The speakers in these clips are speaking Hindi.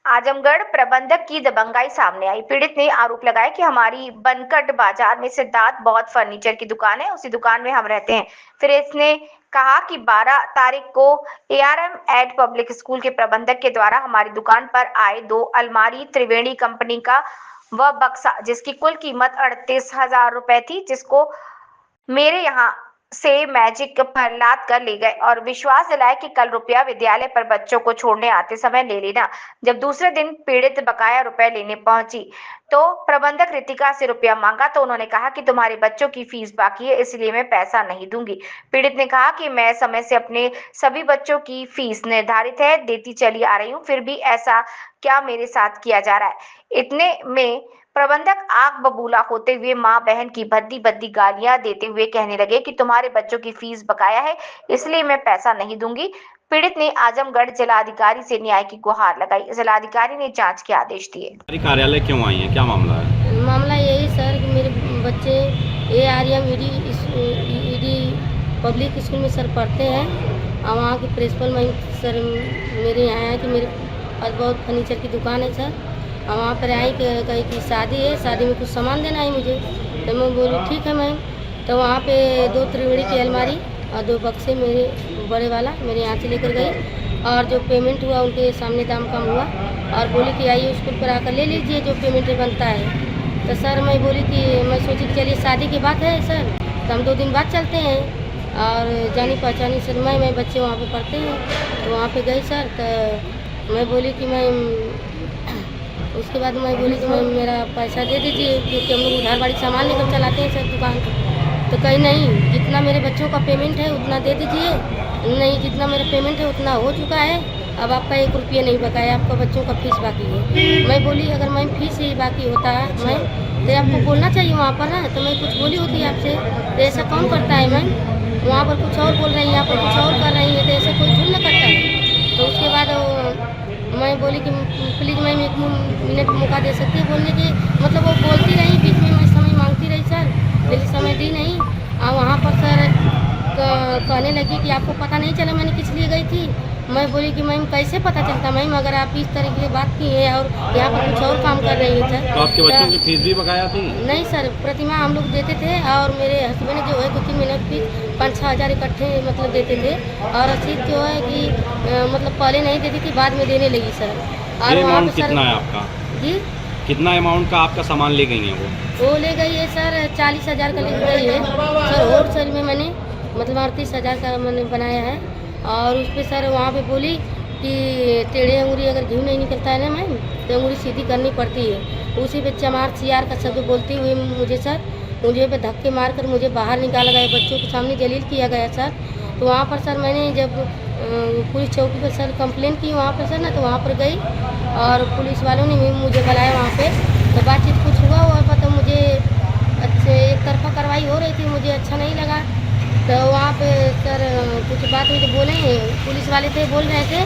आजमगढ़ प्रबंधक की दबंगाई सामने आई। पीड़ित ने आरोप लगाया कि हमारी बनकट बाजार में सिद्धार्थ बहुत फर्नीचर की दुकान है, उसी दुकान में हम रहते हैं। फिर इसने कहा कि 12 तारीख को एआरएम एड पब्लिक स्कूल के प्रबंधक के द्वारा हमारी दुकान पर आए 2 अलमारी त्रिवेणी कंपनी का वह बक्सा जिसकी कुल कीमत 38,000 रुपए थी, जिसको मेरे यहाँ से मैजिक पर लाद कर ले गए और विश्वास दिलाया कि कल रुपया विद्यालय पर बच्चों को छोड़ने आते समय ले लेना। जब दूसरे दिन पीड़ित बकाया रुपए लेने पहुंची तो प्रबंधक रितिका से रुपया मांगा तो उन्होंने कहा कि तुम्हारे बच्चों की फीस बाकी है, इसलिए मैं पैसा नहीं दूंगी। पीड़ित ने कहा कि मैं समय से अपने सभी बच्चों की फीस निर्धारित है देती चली आ रही हूँ, फिर भी ऐसा क्या मेरे साथ किया जा रहा है। इतने में प्रबंधक आग बबूला होते हुए माँ बहन की भद्दी भद्दी गालियां देते हुए कहने लगे कि तुम्हारे बच्चों की फीस बकाया है, इसलिए मैं पैसा नहीं दूंगी। पीड़ित ने आजमगढ़ जिलाधिकारी से न्याय की गुहार लगाई। जिलाधिकारी ने जांच के आदेश दिए। कार्यालय क्यों आई है, क्या मामला है? मामला यही सर कि मेरे बच्चे एआरएम ईडी पब्लिक स्कूल में सर पढ़ते हैं और वहाँ के प्रिंसिपल मैं सर मेरे यहाँ है कि मेरे पास बहुत फर्नीचर की दुकान है सर, और वहाँ पर आई कही कि शादी है, शादी में कुछ सामान देना है मुझे। तो मैं बोली ठीक है मैम। तो वहाँ पे 2 त्रिवेणी की अलमारी और 2 बक्से मेरे बड़े वाला मेरे यहाँ से लेकर गई और जो पेमेंट हुआ उनके सामने दाम कम हुआ और बोली कि आइए स्कूल पर आकर ले लीजिए जो पेमेंट बनता है। तो सर मैं बोली कि मैं सोची कि चलिए शादी की बात है सर, तो हम 2 दिन बाद चलते हैं और जानी पहचानी सर मैं बच्चे वहाँ पे पढ़ते हैं तो वहाँ पे गई सर। तो मैं बोली कि मैं उसके बाद मैं बोली कि मैं मेरा पैसा दे दीजिए क्योंकि हम लोग उधार बाड़ी सामान लेकर चलाते हैं सर दुकान। तो कहीं नहीं, जितना मेरे बच्चों का पेमेंट है उतना दे दीजिए, नहीं जितना मेरा पेमेंट है उतना हो चुका है, अब आपका 1 रुपया नहीं बकाया, आपका बच्चों का फीस बाकी है। मैं बोली अगर मैं फीस ही बाकी होता है मैं तो आपको बोलना चाहिए वहाँ पर ना, तो मैं कुछ बोली होती आपसे। तो ऐसा कौन करता है मैम, वहाँ पर कुछ और बोल रही है, यहाँ पर कुछ और कर रही है, तो ऐसा कोई झूठ न करता है। तो उसके बाद मैं बोली कि प्लीज़ मैम 1 मिनट मौका दे सकती है बोलने की, मतलब वो बोलती रही बीच में, मैं समय मांगती रही सर, लेकिन समय दी नहीं। और वहाँ पर सर कहने लगी कि आपको पता नहीं चला मैंने किस लिए गई थी। मैं बोली कि मैम कैसे पता चलता मैम, अगर आप इस तरीके की बात की है और यहाँ पर कुछ और काम कर रही है सर। तो आपके बच्चों की फीस भी बकाया थी? नहीं सर, प्रतिमा हम लोग देते थे और मेरे हस्बैंड जो है 2-3 महीने की फीस 5-6 हज़ार इकट्ठे मतलब देते थे और रसीद जो है कि मतलब पहले नहीं देती थी, बाद में देने लगी सर। और वहाँ पर कितना है आपका जी, कितना अमाउंट का आपका सामान ले गई है वो ले गई है सर 40,000 का ले गई है सर। होलसेल में मैंने मतलब 38,000 का मैंने बनाया है और उस पर सर वहाँ पे बोली कि टेढ़े अंगूरी अगर घी नहीं निकलता है ना मैम तो अंगूरी सीधी करनी पड़ती है। उसी पे चमार चियार का शब्द बोलती हुई मुझे सर मुझे पे धक्के मारकर मुझे बाहर निकाला गया, बच्चों के सामने जलील किया गया सर। तो वहाँ पर सर मैंने जब पुलिस चौकी पर सर कंप्लेन की वहाँ पर सर ना, तो वहाँ पर गई और पुलिस वालों ने भी मुझे बुलाया वहाँ पे, तो बातचीत कुछ हुआ तो मुझे अच्छे एक तरफा कार्रवाई हो रही थी, मुझे अच्छा नहीं लगा। तो वहाँ पे सर कुछ बात हुई तो बोले पुलिस वाले थे, बोल रहे थे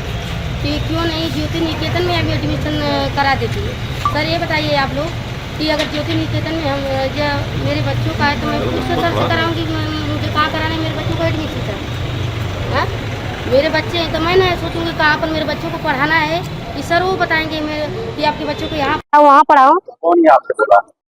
कि क्यों नहीं ज्योति निकेतन में अभी एडमिशन करा देती है। सर ये बताइए आप लोग कि अगर ज्योति निकेतन में हम मेरे बच्चों का है तो मैं पुलिस सर से कराऊँगी, मुझे कहाँ कराना है मेरे बच्चों को एडमिशन सर? हाँ मेरे बच्चे हैं तो मैं ना सोचूंगी कहाँ पर मेरे बच्चों को पढ़ाना है कि सर वो बताएंगे मेरे कि आपके बच्चों को यहाँ पढ़ाओ वहाँ पढ़ाओ। कौन है आपसे बोला?